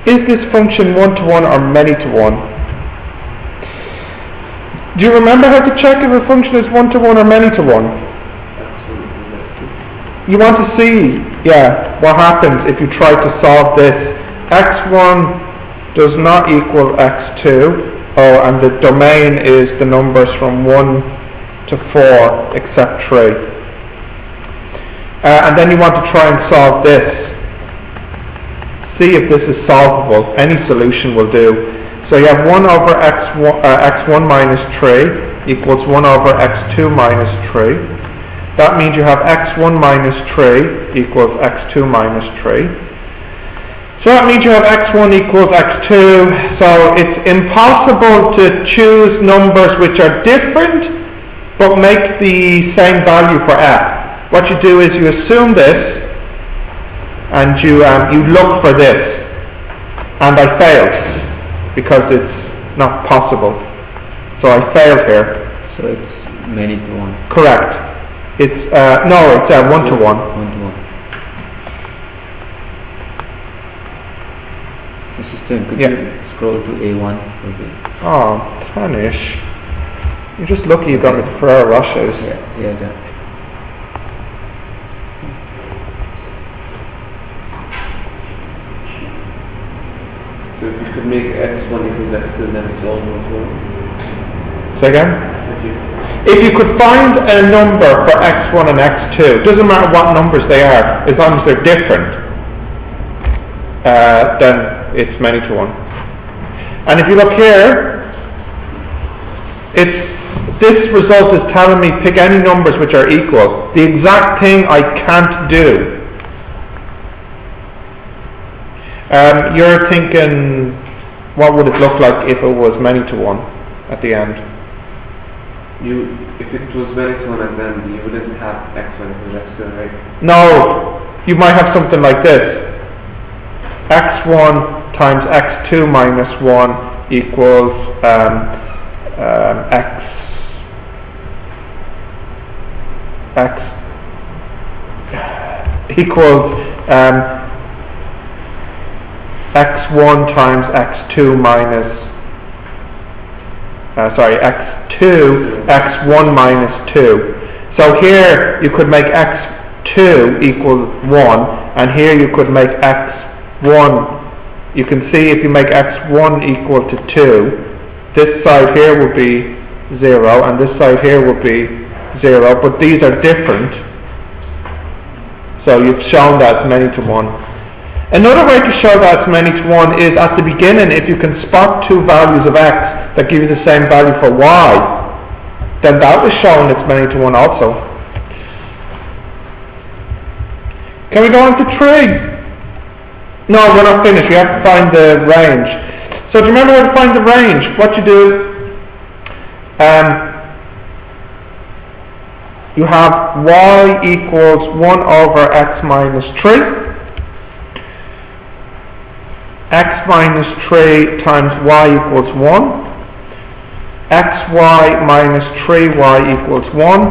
is this function one-to-one or many-to-one? Do you remember how to check if a function is one-to-one or many-to-one? You want to see, what happens if you try to solve this. x1 does not equal x2. Oh, and the domain is the numbers from 1 to 4, except 3. And then you want to try and solve this. See if this is solvable. Any solution will do. So you have 1 over x1 minus 3 equals 1 over x2 minus 3. That means you have x1 minus 3 equals x2 minus 3. So that means you have x1 equals x2, so it's impossible to choose numbers which are different but make the same value for f. What you do is you assume this and you look for this, and I failed because it's not possible. So I failed here. So it's many-to-one. Correct. It's one-to-one. One-to-one. Assistant, could you scroll to A1? Okay. Oh, Tanish. You're just lucky you got me the Ferrero Rochers. Yeah. So if you could make x1 equals x2, then it's almost 1. Say again? If you could find a number for x1 and x2, doesn't matter what numbers they are, as long as they're different, then it's many-to-one. And if you look here, this result is telling me pick any numbers which are equal. The exact thing I can't do. You're thinking, what would it look like if it was many-to-one at the end? If it was many-to-one and then you wouldn't have x1 equals x2, right? No, you might have something like this. x1 times x2 minus 1 equals x equals x1 times x2 minus x2 x1 minus 2. So here you could make x2 equal 1, and here you could make x1. You can see if you make x1 equal to 2, this side here will be 0 and this side here will be 0, but these are different, so you've shown that it's many-to-one. Another way to show that it's many-to-one is at the beginning, if you can spot two values of x that give you the same value for y, then that is showing it's many-to-one also. Can we go on to 3? No, we're not finished. We have to find the range. So do you remember how to find the range? What you do, you have y equals 1 over x minus 3. X minus 3 times y equals 1. xy minus 3y equals 1.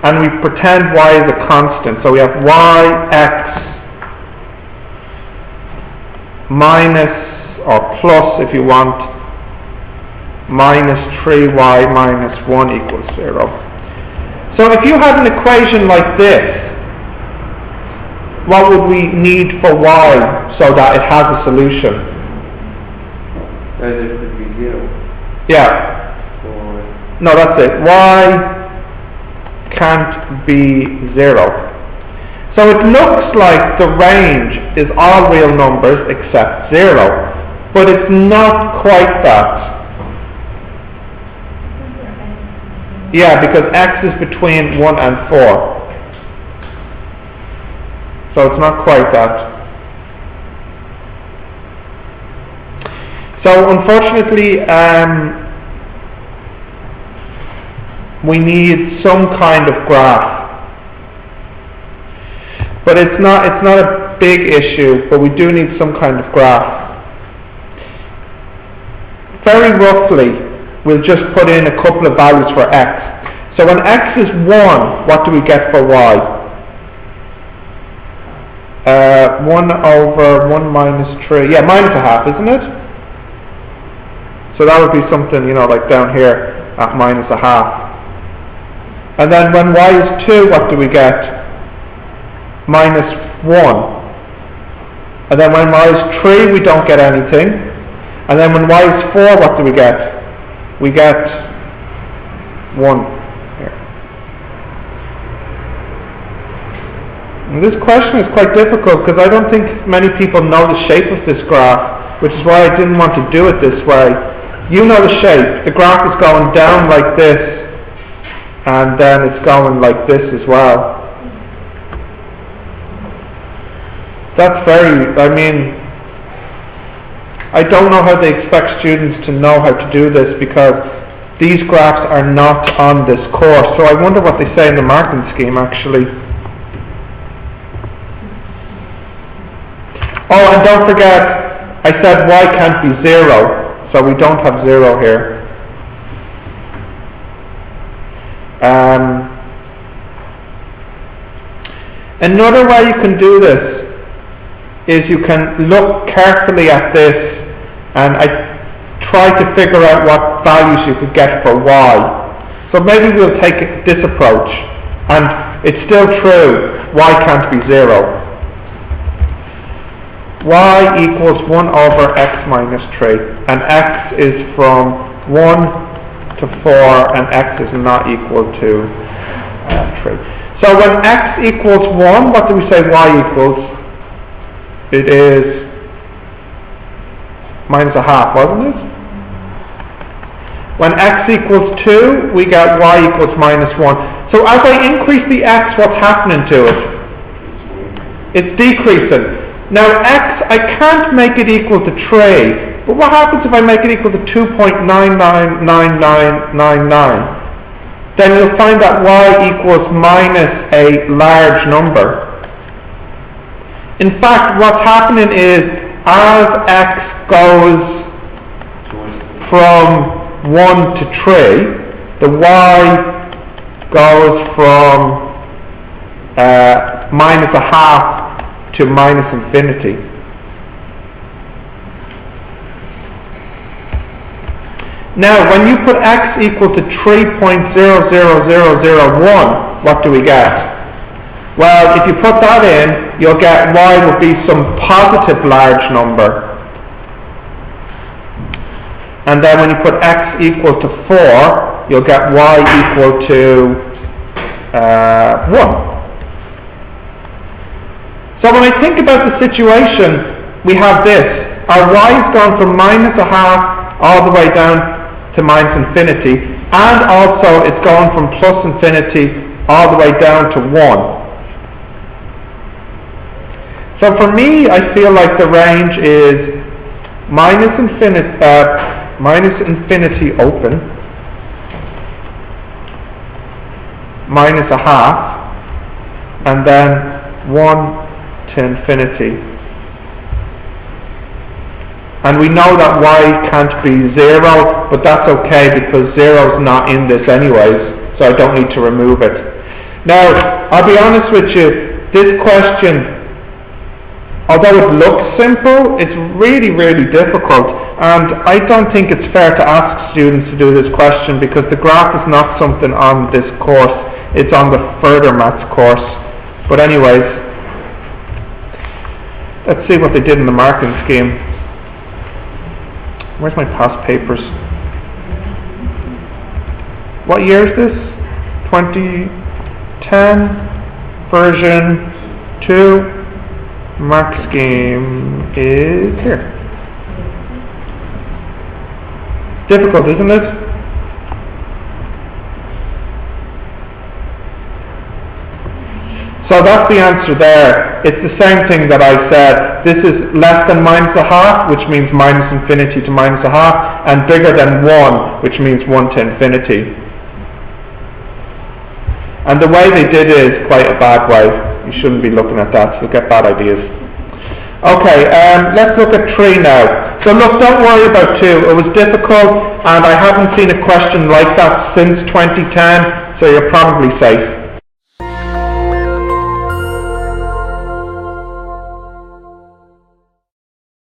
And we pretend y is a constant. So we have yx minus, or plus if you want, minus 3y minus 1 equals 0. So if you had an equation like this, what would we need for y so that it has a solution? It could be 0. Yeah. Or No, that's it. Y can't be 0. So it looks like the range is all real numbers except 0, but it's not quite that. Yeah, because x is between 1 and 4. So it's not quite that. So unfortunately, we need some kind of graph. But it's not a big issue, but we do need some kind of graph. Very roughly, we'll just put in a couple of values for x. So when x is 1, what do we get for y? 1 over 1 minus 3, yeah, minus a half, isn't it? So that would be something, you know, like down here at minus a half. And then when y is 2, what do we get? Minus 1. And then when y is 3, we don't get anything. And then when y is 4, what do we get? We get 1 here. And this question is quite difficult because I don't think many people know the shape of this graph, which is why I didn't want to do it this way. You know the shape. The graph is going down like this, and then it's going like this as well. That's very, I mean, I don't know how they expect students to know how to do this because these graphs are not on this course. So I wonder what they say in the marking scheme actually. Oh, and don't forget, I said y can't be 0, so we don't have 0 here. Another way you can do this is you can look carefully at this and try to figure out what values you could get for y. So maybe we'll take this approach, and it's still true, y can't be 0. Y equals 1 over x minus 3, and x is from 1 to 4, and x is not equal to 3. So when x equals 1, what do we say y equals? It is minus a half, wasn't it? When x equals 2, we get y equals minus 1. So as I increase the x, what's happening to it? It's decreasing. Now x, I can't make it equal to 3, but what happens if I make it equal to 2.999999? Then you'll find that y equals minus a large number. In fact, what's happening is, as x goes from 1 to 3, the y goes from minus a half to minus infinity. Now, when you put x equal to 3.00001, what do we get? Well, if you put that in, you'll get y will be some positive large number. And then when you put x equal to 4, you'll get y equal to 1. So when I think about the situation, we have this. Our y has gone from minus a half all the way down to minus infinity, and also it's gone from plus infinity all the way down to 1. So for me, I feel like the range is minus infinity open, minus a half, and then 1 to infinity. And we know that y can't be 0, but that's okay because 0 is not in this anyways, so I don't need to remove it. Now, I'll be honest with you, this question, although it looks simple, it's really, really difficult, and I don't think it's fair to ask students to do this question because the graph is not something on this course, it's on the further maths course. But anyways, let's see what they did in the marking scheme. Where's my past papers? What year is this? 2010, version 2. Mark scheme is here. Difficult, isn't it? So that's the answer there. It's the same thing that I said. This is less than minus a half, which means minus infinity to minus a half, and bigger than 1, which means 1 to infinity. And the way they did it is quite a bad way. You shouldn't be looking at that, so you'll get bad ideas. Okay, let's look at 3 now. So look, don't worry about 2. It was difficult, and I haven't seen a question like that since 2010, so you're probably safe.